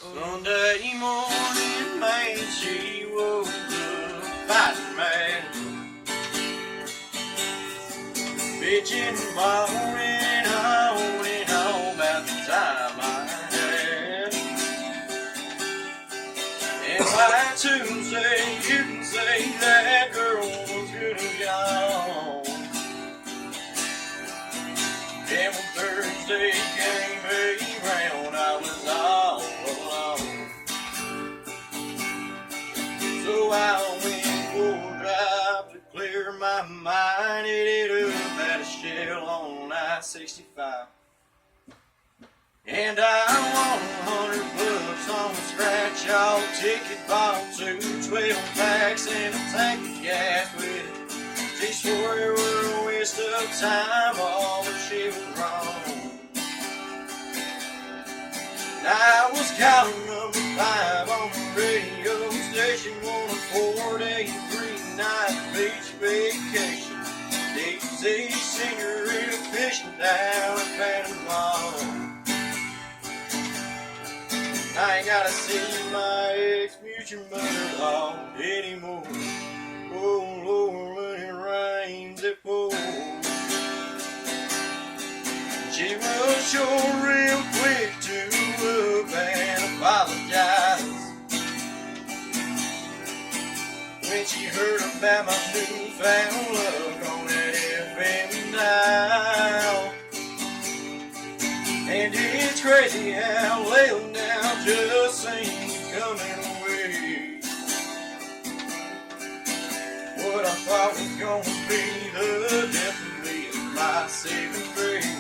Sunday morning, man, she woke up fighting mad, bitching and bawling on and on about the time I had. And by Tuesday, you can say that girl was good and gone. And when Thursday came around, I was all alone. So I went for a drive to clear my mind, headed up at a shell on I-65. And I won $100 on a scratch-off ticket, bought 2 12-packs and a tank of gas with it. She swore it was a waste of time, all but she was wrong. And I was calling number 5 on the radio station, on a 4-day, 3-night beach vacation. Deep-sea senorita fishing down in Panama. I ain't gotta see my ex-mutual mother-in-law anymore. Oh Lord, when it rains it pours. She was sure real quick to up and apologize when she heard about my newfound love on that FM dial. And it's crazy how Layla now just seems coming away. What I thought was gonna be the death of me is my saving grace.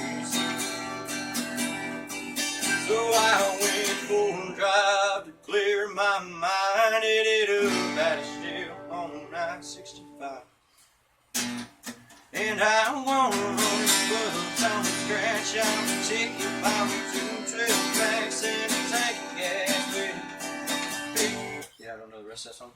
So I went for a drive to clear my mind, headed up at a shell on I-65. And I won $100 on a scratch-off ticket, bought 2 12-packs and a tank of gas with it. Yeah, I don't know the rest of that song.